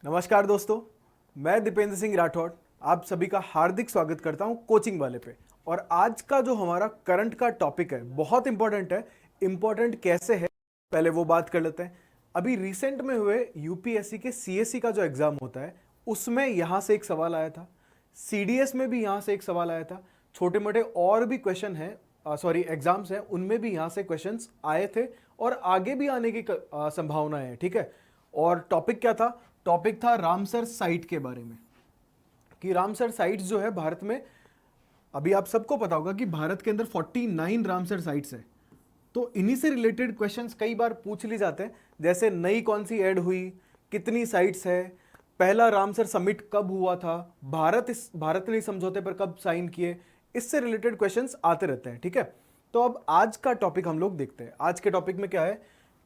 नमस्कार दोस्तों, मैं दीपेंद्र सिंह राठौड़ आप सभी का हार्दिक स्वागत करता हूं कोचिंग वाले पे। और आज का जो हमारा करंट का टॉपिक है बहुत इंपॉर्टेंट है। इंपॉर्टेंट कैसे है पहले वो बात कर लेते हैं। अभी रिसेंट में हुए यूपीएससी के सीएससी का जो एग्जाम होता है उसमें यहां से एक सवाल आया था, सीडीएस में भी यहां से एक सवाल आया था, छोटे मोटे और भी क्वेश्चन हैं, सॉरी एग्जाम्स हैं, उनमें भी यहां से क्वेश्चंस आए थे और आगे भी आने की संभावनाएं हैं। ठीक है, और टॉपिक क्या था? टॉपिक था रामसर साइट के बारे में, कि रामसर साइट्स जो है भारत में, अभी आप सबको पता होगा कि भारत के अंदर 49 रामसर साइट्स है। तो इन्हीं से रिलेटेड क्वेश्चंस कई बार पूछ ली जाते हैं, जैसे नई कौन सी ऐड हुई, कितनी साइट्स है, पहला रामसर समिट कब हुआ था, भारत ने इस समझौते पर कब साइन किए, इससे रिलेटेड क्वेश्चंस आते रहते हैं। ठीक है, तो अब आज का टॉपिक हम लोग देखते हैं। आज के टॉपिक में क्या है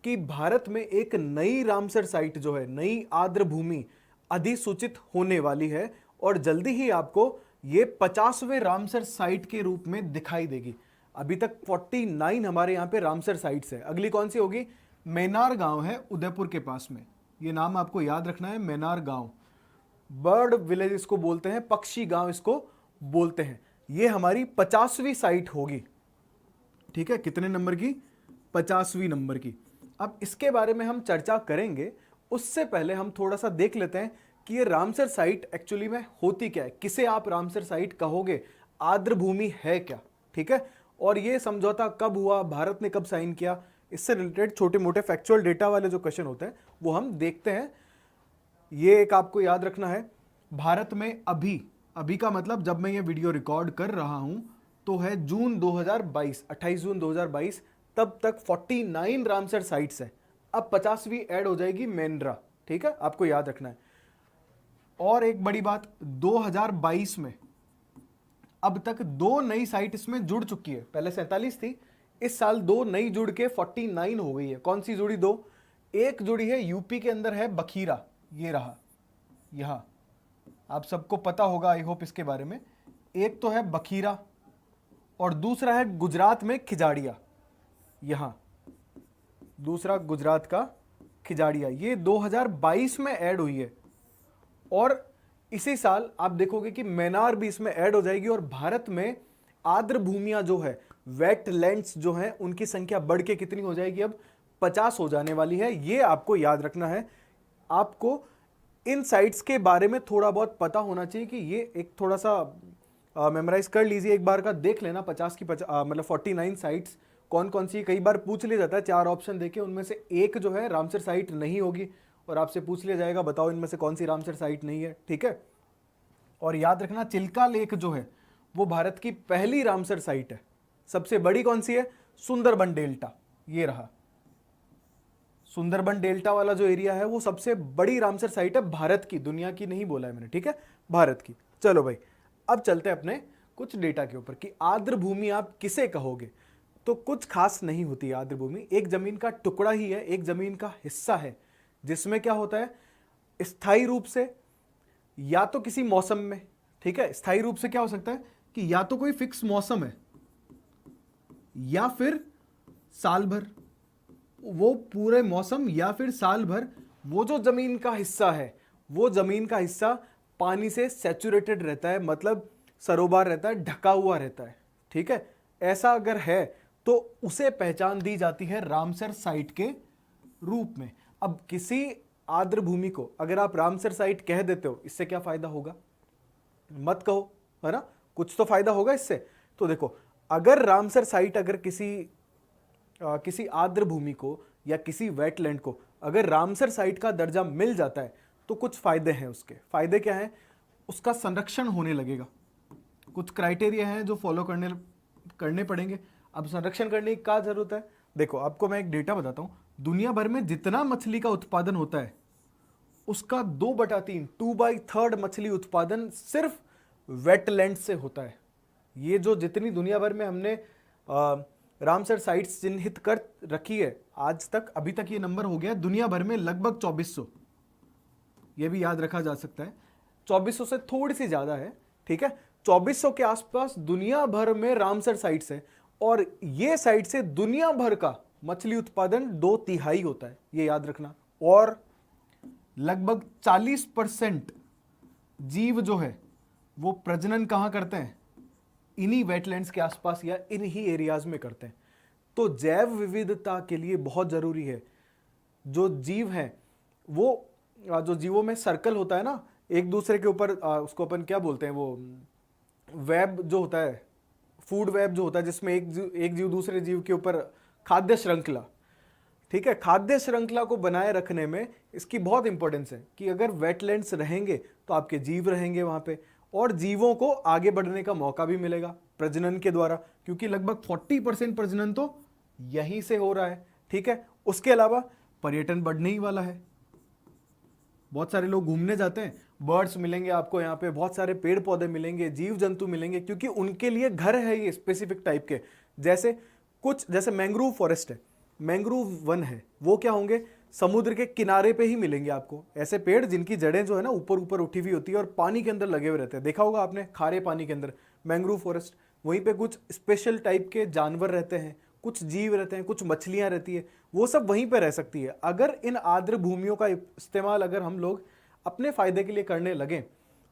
कि भारत में एक नई रामसर साइट जो है, नई आर्द्र भूमि अधिसूचित होने वाली है और जल्दी ही आपको ये 50वें रामसर साइट के रूप में दिखाई देगी। अभी तक 49 हमारे यहाँ पे रामसर साइट्स है। अगली कौन सी होगी? मैनार गांव है उदयपुर के पास में, ये नाम आपको याद रखना है, मैनार गांव। बर्ड विलेज इसको बोलते हैं, पक्षी गांव इसको बोलते हैं। ये हमारी 50वीं साइट होगी। ठीक है, कितने नंबर की? 50वीं नंबर की। अब इसके बारे में हम चर्चा करेंगे, उससे पहले हम थोड़ा सा देख लेते हैं कि ये रामसर साइट एक्चुअली में होती क्या है, किसे आप रामसर साइट कहोगे, आर्द्र भूमि है क्या। ठीक है, और ये समझौता कब हुआ, भारत ने कब साइन किया, इससे रिलेटेड छोटे मोटे फैक्चुअल डेटा वाले जो क्वेश्चन होते हैं वो हम देखते हैं। ये एक आपको याद रखना है, भारत में अभी अभी का मतलब जब मैं ये वीडियो रिकॉर्ड कर रहा हूं तो है जून 2022, 28 जून 2022, तब तक 49 रामसर साइट्स है। अब 50वीं ऐड हो जाएगी मेंड्रा। ठीक है, आपको याद रखना है। और एक बड़ी बात, 2022 में अब तक 2 नई साइट इसमें जुड़ चुकी है। पहले 47 थी, इस साल 2 नई जुड़ के 49 हो गई है। कौन सी जुड़ी? 2। एक जुड़ी है यूपी के अंदर है बखीरा, ये रहा, यहां आप सबको पता होगा आई होप इसके बारे में। एक तो है बखीरा और दूसरा है गुजरात में खिजाड़िया, यहां दूसरा गुजरात का खिजाड़िया। ये 2022 में ऐड हुई है और इसी साल आप देखोगे कि मैनार भी इसमें ऐड हो जाएगी और भारत में आर्द्र भूमियां जो है, वेटलैंड्स जो हैं, उनकी संख्या बढ़ के कितनी हो जाएगी? अब 50 हो जाने वाली है। ये आपको याद रखना है। आपको इन साइट्स के बारे में थोड़ा बहुत पता होना चाहिए कि ये एक थोड़ा सा मेमोराइज कर लीजिए, एक बार का देख लेना। 50 की मतलब 49 साइट्स कौन कौन सी, कई बार पूछ लिया जाता है 4 ऑप्शन देके, उनमें से एक जो है रामसर साइट नहीं होगी और आपसे पूछ लिया जाएगा बताओ इनमें से कौन सी रामसर साइट नहीं है। ठीक है, और याद रखना चिल्का लेक जो है वो भारत की पहली रामसर साइट है। सबसे बड़ी कौन सी है? सुंदरबन डेल्टा, ये रहा। सुंदरबन डेल्टा वाला जो एरिया है वो सबसे बड़ी रामसर साइट है भारत की, दुनिया की नहीं बोला है मैंने। ठीक है, भारत की। चलो भाई, अब चलते हैं अपने कुछ डेटा के ऊपर कि आर्द्र भूमि आप किसे कहोगे। तो कुछ खास नहीं होती आर्द्र भूमि, एक जमीन का टुकड़ा ही है, एक जमीन का हिस्सा है जिसमें क्या होता है, स्थायी रूप से या तो किसी मौसम में, ठीक है, स्थायी रूप से क्या हो सकता है कि या तो कोई फिक्स मौसम है या फिर साल भर, वो पूरे मौसम या फिर साल भर वो जो जमीन का हिस्सा है, वो जमीन का हिस्सा पानी से सैचुरेटेड रहता है, मतलब सरोबार रहता है, ढका हुआ रहता है। ठीक है, ऐसा अगर है तो उसे पहचान दी जाती है रामसर साइट के रूप में। अब किसी आर्द्र भूमि को अगर आप रामसर साइट कह देते हो, इससे क्या फायदा होगा? मत कहो, है ना, कुछ तो फायदा होगा इससे। तो देखो, अगर रामसर साइट अगर किसी आर्द्र भूमि को या किसी वेटलैंड को अगर रामसर साइट का दर्जा मिल जाता है तो कुछ फायदे हैं। उसके फायदे क्या हैं? उसका संरक्षण होने लगेगा। कुछ क्राइटेरिया हैं जो फॉलो करने पड़ेंगे। अब संरक्षण करने की क्या जरूरत है? देखो, आपको मैं एक डेटा बताता हूं, दुनिया भर में जितना मछली का उत्पादन होता है उसका 2/3, 2/3 मछली उत्पादन सिर्फ वेटलैंड से होता है। ये जो जितनी दुनिया भर में हमने रामसर साइट्स चिन्हित कर रखी है आज तक, अभी तक ये नंबर हो गया दुनिया भर में लगभग 2400। ये भी याद रखा जा सकता है, 2400 से थोड़ी सी ज्यादा है। ठीक है, 2400 के आसपास दुनिया भर में रामसर साइट्स है और ये साइट से दुनिया भर का मछली उत्पादन 2/3 होता है, ये याद रखना। और लगभग 40% जीव जो है वो प्रजनन कहाँ करते हैं, इन्हीं वेटलैंड्स के आसपास या इन्हीं एरियाज में करते हैं। तो जैव विविधता के लिए बहुत जरूरी है, जो जीव हैं वो जो जीवों में सर्कल होता है ना एक दूसरे के ऊपर, उसको अपन क्या बोलते हैं, वो वेब जो होता है, फूड वेब जो होता है, जिसमें एक जीव दूसरे जीव के ऊपर, खाद्य श्रृंखला, ठीक है, खाद्य श्रृंखला को बनाए रखने में इसकी बहुत इंपॉर्टेंस है कि अगर वेटलैंड्स रहेंगे तो आपके जीव रहेंगे वहां पे, और जीवों को आगे बढ़ने का मौका भी मिलेगा प्रजनन के द्वारा, क्योंकि लगभग 40% प्रजनन तो यहीं से हो रहा है। ठीक है, उसके अलावा पर्यटन बढ़ने ही वाला है, बहुत सारे लोग घूमने जाते हैं, बर्ड्स मिलेंगे आपको यहाँ पे, बहुत सारे पेड़ पौधे मिलेंगे, जीव जंतु मिलेंगे, क्योंकि उनके लिए घर है ये स्पेसिफिक टाइप के। जैसे मैंग्रोव फॉरेस्ट है, मैंग्रोव वन है, वो क्या होंगे, समुद्र के किनारे पे ही मिलेंगे आपको ऐसे पेड़ जिनकी जड़ें जो है ना ऊपर ऊपर उठी हुई होती है और पानी के अंदर लगे हुए रहते हैं। देखा होगा आपने खारे पानी के अंदर मैंग्रोव फॉरेस्ट। वहीं पे कुछ स्पेशल टाइप के जानवर रहते हैं, कुछ जीव रहते हैं, कुछ मछलियां रहती है, वो सब वहीं पे रह सकती है। अगर इन आर्द्र भूमियों का इस्तेमाल अगर हम लोग अपने फायदे के लिए करने लगें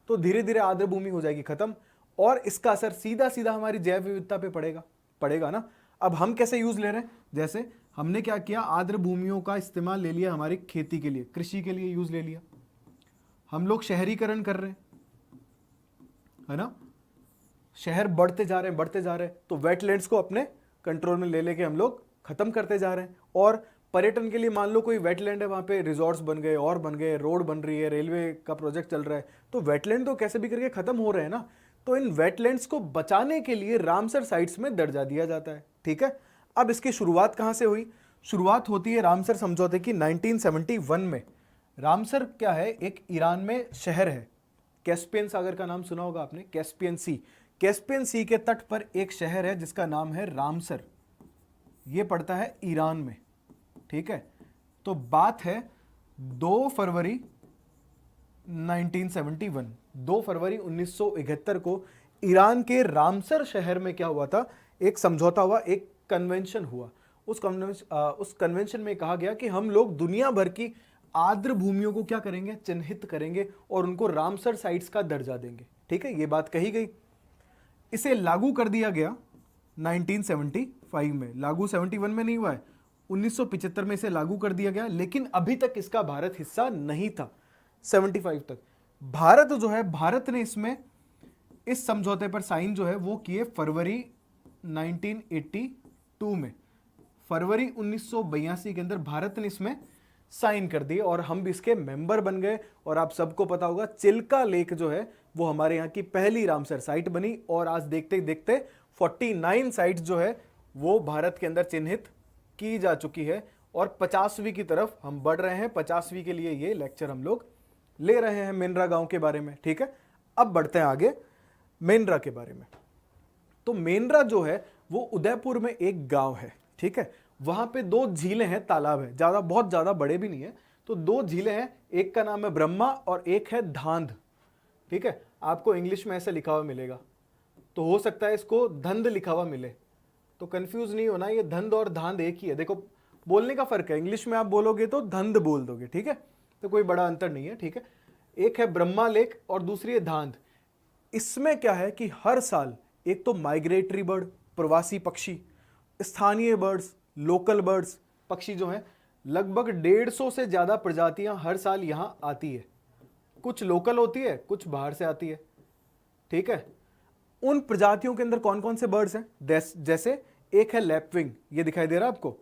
तो धीरे धीरे आर्द्र भूमि हो जाएगी खत्म, और इसका असर सीधा सीधा हमारी जैव विविधता पे पड़ेगा ना। अब हम कैसे यूज ले रहे हैं, जैसे हमने क्या किया, आर्द्र भूमियों का इस्तेमाल ले लिया हमारी खेती के लिए, कृषि के लिए यूज ले लिया। हम लोग शहरीकरण कर रहे हैं, है ना, शहर बढ़ते जा रहे हैं, तो वेटलैंड्स को अपने कंट्रोल में ले लेके हम लोग खत्म करते जा रहे हैं। और पर्यटन के लिए मान लो कोई वेटलैंड है, वहां पे रिजॉर्ट्स बन गए और बन गए, रोड बन रही है, रेलवे का प्रोजेक्ट चल रहा है, तो वेटलैंड तो कैसे भी करके खत्म हो रहे हैं ना। तो इन वेटलैंड्स को बचाने के लिए रामसर साइट्स में दर्जा दिया जाता है। ठीक है, अब इसकी शुरुआत कहां से हुई, शुरुआत होती है रामसर समझौते की 1971 में। रामसर क्या है, एक ईरान में शहर है, कैस्पियन सागर का नाम सुना होगा आपने, कैस्पियन सी के तट पर एक शहर है जिसका नाम है रामसर, ये पड़ता है ईरान में। ठीक है, तो बात है 2 फरवरी 1971, 2 फरवरी 1971 को ईरान के रामसर शहर में क्या हुआ था, एक समझौता हुआ, एक कन्वेंशन हुआ। उस कन्वेंशन में कहा गया कि हम लोग दुनिया भर की आर्द्र भूमियों को क्या करेंगे, चिन्हित करेंगे और उनको रामसर साइट्स का दर्जा देंगे। ठीक है, ये बात कही गई, इसे लागू कर दिया गया 1975 में, लागू 71 में नहीं हुआ है, 1975 में इसे लागू कर दिया गया, लेकिन अभी तक इसका भारत हिस्सा नहीं था। 75 तक भारत जो है, भारत ने इसमें इस समझौते पर साइन जो है वो किए फरवरी 1982 में, फरवरी 1982 के अंदर भारत ने इसमें साइन कर दिए और हम भी इसके मेंबर बन गए। और आप सबको पता होगा चिल्का लेक जो है वो हमारे यहाँ की पहली रामसर साइट बनी, और आज देखते देखते 49 साइट्स जो है वो भारत के अंदर चिन्हित की जा चुकी है, और 50वीं की तरफ हम बढ़ रहे हैं। 50वीं के लिए ये लेक्चर हम लोग ले रहे हैं मेंड्रा गांव के बारे में। ठीक है, अब बढ़ते हैं आगे मेंड्रा के बारे में। तो मेंड्रा जो है वो उदयपुर में एक गांव है। ठीक है, वहां पे 2 झीलें हैं, तालाब है, बहुत ज्यादा बड़े भी नहीं है, तो 2 झीलें हैं, एक का नाम है ब्रह्मा और एक है धांध। ठीक है, आपको इंग्लिश में ऐसे लिखा हुआ मिलेगा, तो हो सकता है इसको धंध लिखा हुआ मिले, तो कंफ्यूज नहीं होना, ये धंध और धांध एक ही है। देखो बोलने का फर्क है, इंग्लिश में आप बोलोगे तो धंध बोल दोगे, ठीक है, तो कोई बड़ा अंतर नहीं है। ठीक है, एक है ब्रह्मा लेक और दूसरी है धांध। इसमें क्या है कि हर साल एक तो माइग्रेटरी बर्ड, प्रवासी पक्षी, स्थानीय बर्ड्स, लोकल बर्ड्स, पक्षी जो हैं, लगभग 150 से ज्यादा प्रजातियां हर साल यहां आती है। कुछ लोकल होती है, कुछ बाहर से आती है। ठीक है, उन प्रजातियों के अंदर कौन कौन से बर्ड्स हैं, जैसे एक है लैपविंग, ये दिखाई दे रहा है आपको,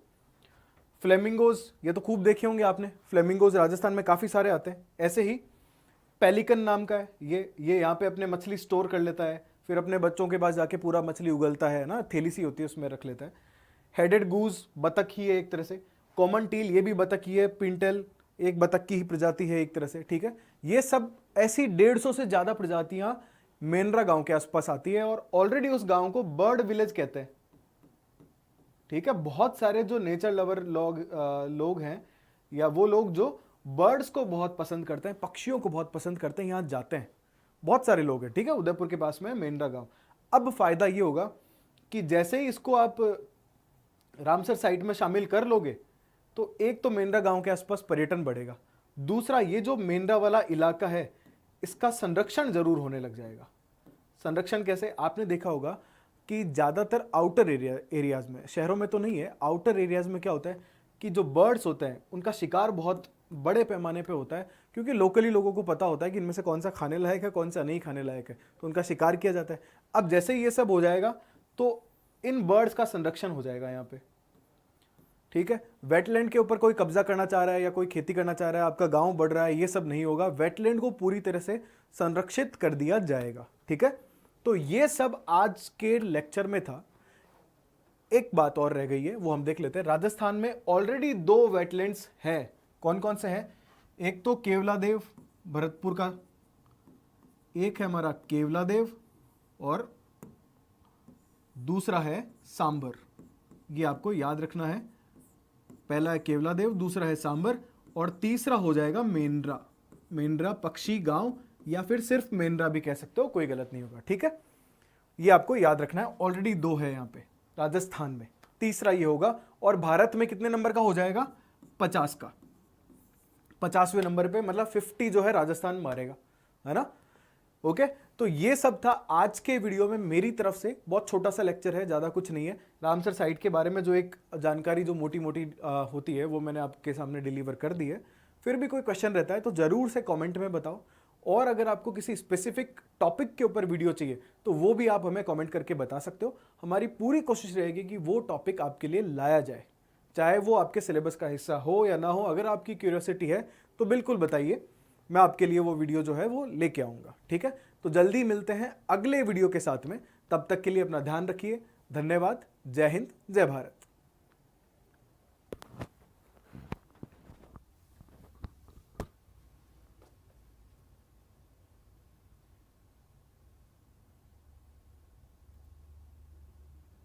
फ्लेमिंगोज, ये तो खूब देखे होंगे आपने, फ्लेमिंगोज राजस्थान में काफी सारे आते हैं। ऐसे ही पेलिकन नाम का है, ये यहाँ पे अपने मछली स्टोर कर लेता है, फिर अपने बच्चों के पास जाके पूरा मछली उगलता है ना, थैली सी होती है उसमें रख लेता है। हेडेड गूज, बतख ही है एक तरह से। कॉमन टील, ये भी बतख ही है। पिंटेल एक बतख की ही प्रजाति है एक तरह से। ठीक है, ये सब ऐसी 150 से ज्यादा प्रजातियां मेंड्रा गांव के आसपास आती है, और ऑलरेडी उस गांव को बर्ड विलेज कहते हैं। ठीक है, बहुत सारे जो नेचर लवर लोग हैं, या वो लोग जो बर्ड्स को बहुत पसंद करते हैं, पक्षियों को बहुत पसंद करते हैं, यहां जाते हैं, बहुत सारे लोग हैं। ठीक है, उदयपुर के पास में मेंड्रा गांव। अब फायदा ये होगा कि जैसे ही इसको आप रामसर साइट में शामिल कर लोगे, तो एक तो मेंड्रा गांव के आसपास पर्यटन बढ़ेगा, दूसरा, ये जो मेंढरा वाला इलाका है इसका संरक्षण जरूर होने लग जाएगा। संरक्षण कैसे? आपने देखा होगा कि ज़्यादातर आउटर एरियाज में, शहरों में तो नहीं है, आउटर एरियाज में क्या होता है कि जो बर्ड्स होते हैं उनका शिकार बहुत बड़े पैमाने पे होता है, क्योंकि लोकली लोगों को पता होता है कि इनमें से कौन सा खाने लायक है, कौन सा नहीं खाने लायक है, तो उनका शिकार किया जाता है। अब जैसे ही ये सब हो जाएगा तो इन बर्ड्स का संरक्षण हो जाएगा यहाँ पे, ठीक है। वेटलैंड के ऊपर कोई कब्जा करना चाह रहा है या कोई खेती करना चाह रहा है, आपका गांव बढ़ रहा है, ये सब नहीं होगा। वेटलैंड को पूरी तरह से संरक्षित कर दिया जाएगा, ठीक है। तो ये सब आज के लेक्चर में था। एक बात और रह गई है, वो हम देख लेते हैं। राजस्थान में ऑलरेडी 2 वेटलैंड्स हैं। कौन कौन से हैं? एक तो केवलादेव भरतपुर का, एक है हमारा केवलादेव, और दूसरा है सांबर। ये आपको याद रखना है। पहला है केवलादेव, दूसरा है सांबर, और तीसरा हो जाएगा मेंढरा। मेंढरा पक्षी गांव, या फिर सिर्फ मेंढरा भी कह सकते हो, कोई गलत नहीं होगा, ठीक है। ये आपको याद रखना है। ऑलरेडी 2 है यहाँ पे राजस्थान में, तीसरा ये होगा। और भारत में कितने नंबर का हो जाएगा? 50 का, 50वें नंबर पे, मतलब 50 जो है राजस्थान मारेगा, है ना। ओके, तो ये सब था आज के वीडियो में मेरी तरफ से। बहुत छोटा सा लेक्चर है, ज़्यादा कुछ नहीं है। रामसर साइट के बारे में जो एक जानकारी जो मोटी मोटी होती है वो मैंने आपके सामने डिलीवर कर दी है। फिर भी कोई क्वेश्चन रहता है तो ज़रूर से कमेंट में बताओ, और अगर आपको किसी स्पेसिफिक टॉपिक के ऊपर वीडियो चाहिए तो वो भी आप हमें कमेंट करके बता सकते हो। हमारी पूरी कोशिश रहेगी कि वो टॉपिक आपके लिए लाया जाए, चाहे वो आपके सिलेबस का हिस्सा हो या ना हो। अगर आपकी क्यूरियोसिटी है तो बिल्कुल बताइए, मैं आपके लिए वो वीडियो जो है वो लेके आऊँगा, ठीक है। तो जल्दी मिलते हैं अगले वीडियो के साथ में, तब तक के लिए अपना ध्यान रखिए। धन्यवाद। जय हिंद, जय भारत।